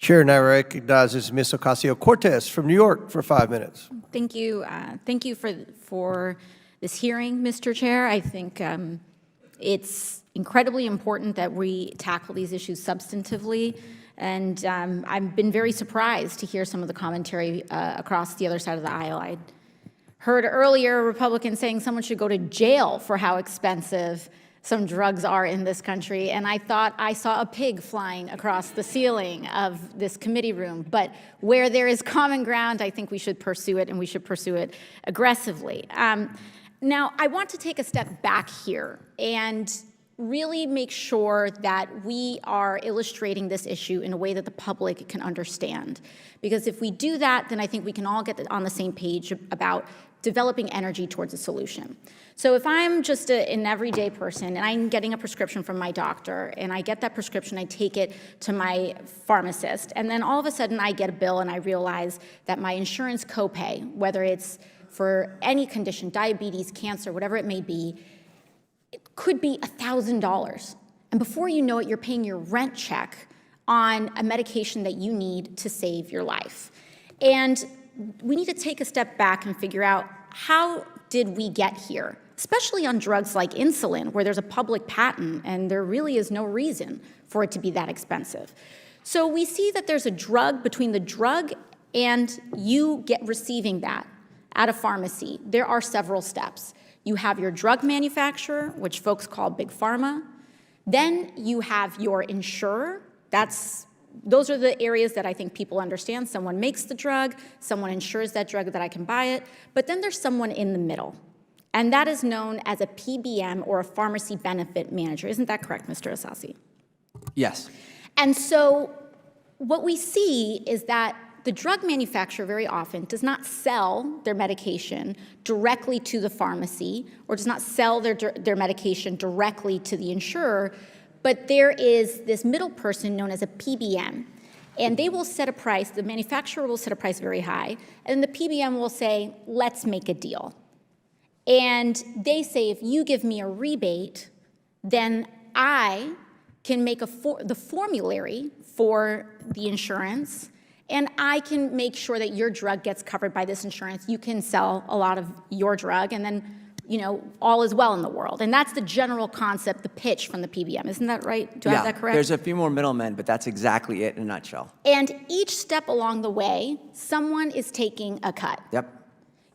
Chair now recognizes Ms. Ocasio-Cortez from New York for 5 minutes. Thank you. Thank you for this hearing, Mr. Chair. I think it's incredibly important that we tackle these issues substantively. And I've been very surprised to hear some of the commentary across the other side of the aisle. I heard earlier a Republican saying someone should go to jail for how expensive some drugs are in this country, and I thought I saw a pig flying across the ceiling of this committee room. But where there is common ground, I think we should pursue it, and we should pursue it aggressively. Now, I want to take a step back here and really make sure that we are illustrating this issue in a way that the public can understand. Because if we do that, then I think we can all get on the same page about developing energy towards a solution. So if I'm just an everyday person and I'm getting a prescription from my doctor and I get that prescription, I take it to my pharmacist, and then all of a sudden I get a bill and I realize that my insurance copay, whether it's for any condition, diabetes, cancer, whatever it may be, it could be $1,000. And before you know it, you're paying your rent check on a medication that you need to save your life. And we need to take a step back and figure out, how did we get here? Especially on drugs like insulin, where there's a public patent and there really is no reason for it to be that expensive. So we see that there's a drug between the drug and you receiving that at a pharmacy. There are several steps. You have your drug manufacturer, which folks call Big Pharma. Then you have your insurer. Those are the areas that I think people understand. Someone makes the drug, someone insures that drug that I can buy it, but then there's someone in the middle, and that is known as a PBM, or a pharmacy benefit manager. Isn't that correct, Mr. Asasi? Yes. And so what we see is that the drug manufacturer very often does not sell their medication directly to the pharmacy, or does not sell their medication directly to the insurer, but there is this middle person known as a PBM, and they will set a price. The manufacturer will set a price very high, and the PBM will say, let's make a deal. And they say, if you give me a rebate, then I can make the formulary for the insurance, and I can make sure that your drug gets covered by this insurance. You can sell a lot of your drug, and then all is well in the world. And that's the general concept, the pitch from the PBM. Isn't that right? Do I have that correct? There's a few more middlemen, but that's exactly it in a nutshell. And each step along the way, someone is taking a cut. Yep.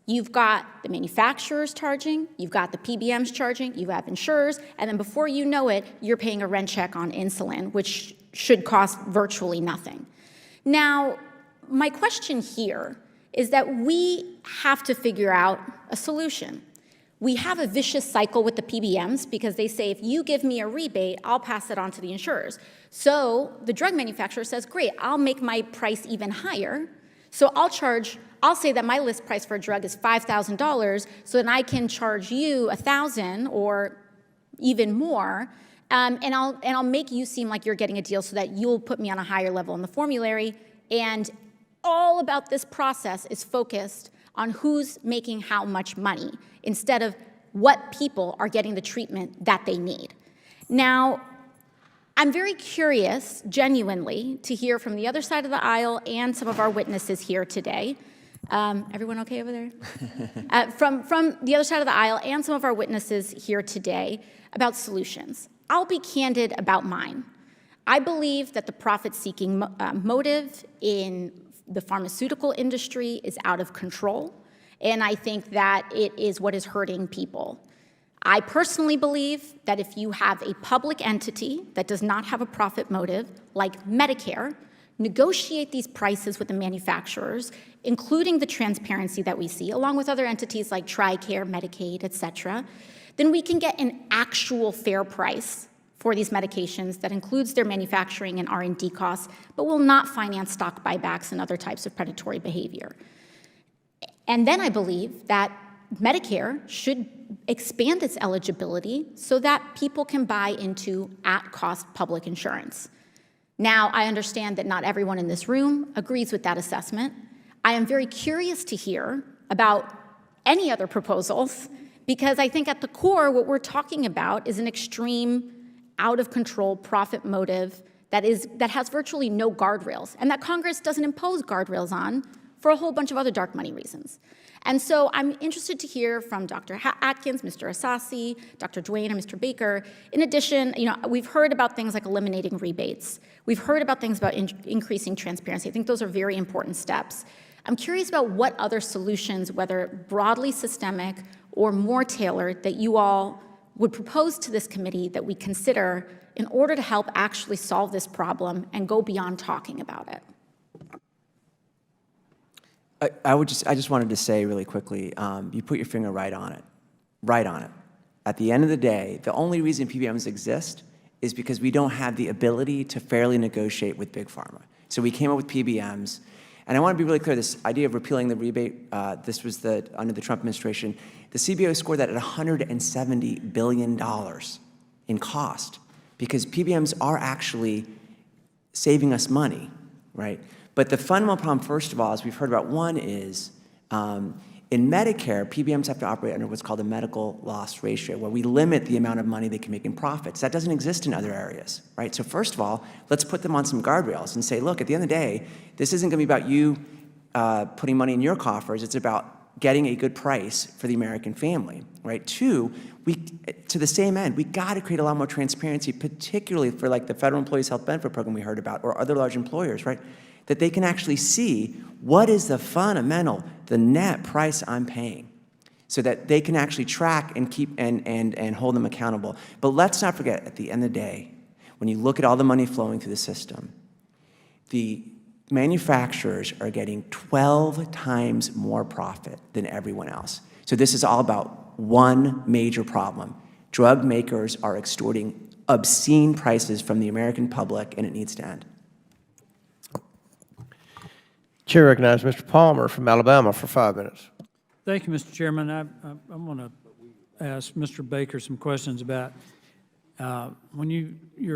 You've got the manufacturers charging, you've got the PBMs charging, you have insurers, and then before you know it, you're paying a rent check on insulin, which should cost virtually nothing. Now, my question here is that we have to figure out a solution. We have a vicious cycle with the PBMs because they say, if you give me a rebate, I'll pass it on to the insurers. So the drug manufacturer says, great, I'll make my price even higher. So I'll say that my list price for a drug is $5,000, so then I can charge you $1,000 or even more, and I'll make you seem like you're getting a deal so that you'll put me on a higher level in the formulary. And all about this process is focused on who's making how much money, instead of what people are getting the treatment that they need. Now, I'm very curious, genuinely, to hear from the other side of the aisle and some of our witnesses here today. Everyone okay over there? From the other side of the aisle and some of our witnesses here today about solutions. I'll be candid about mine. I believe that the profit-seeking motive in the pharmaceutical industry is out of control, and I think that it is what is hurting people. I personally believe that if you have a public entity that does not have a profit motive, like Medicare, negotiate these prices with the manufacturers, including the transparency that we see, along with other entities like TRICARE, Medicaid, et cetera, then we can get an actual fair price for these medications that includes their manufacturing and R&D costs, but will not finance stock buybacks and other types of predatory behavior. And then I believe that Medicare should expand its eligibility so that people can buy into at-cost public insurance. Now, I understand that not everyone in this room agrees with that assessment. I am very curious to hear about any other proposals, because I think at the core, what we're talking about is an extreme, out-of-control profit motive that has virtually no guardrails, and that Congress doesn't impose guardrails on for a whole bunch of other dark money reasons. And so I'm interested to hear from Dr. Atkins, Mr. Asasi, Dr. Duane, and Mr. Baker. In addition, we've heard about things like eliminating rebates. We've heard about things about increasing transparency. I think those are very important steps. I'm curious about what other solutions, whether broadly systemic or more tailored, that you all would propose to this committee that we consider in order to help actually solve this problem and go beyond talking about it. I just wanted to say really quickly, you put your finger right on it, right on it. At the end of the day, the only reason PBMs exist is because we don't have the ability to fairly negotiate with Big Pharma. So we came up with PBMs, and I want to be really clear, this idea of repealing the rebate, this was under the Trump administration, the CBO scored that at $170 billion in cost, because PBMs are actually saving us money, right? But the fundamental problem, first of all, as we've heard about, one is in Medicare, PBMs have to operate under what's called a medical loss ratio, where we limit the amount of money they can make in profits. That doesn't exist in other areas, right? So first of all, let's put them on some guardrails and say, look, at the end of the day, this isn't going to be about you putting money in your coffers. It's about getting a good price for the American family, right? Two, to the same end, we got to create a lot more transparency, particularly for like the Federal Employees Health Benefit Program we heard about, or other large employers, right? That they can actually see what is the fundamental, the net price I'm paying, so that they can actually track and keep and hold them accountable. But let's not forget, at the end of the day, when you look at all the money flowing through the system, the manufacturers are getting 12 times more profit than everyone else. So this is all about one major problem. Drug makers are extorting obscene prices from the American public, and it needs to end. Chair recognizes Mr. Palmer from Alabama for 5 minutes. Thank you, Mr. Chairman. I want to ask Mr. Baker some questions about when your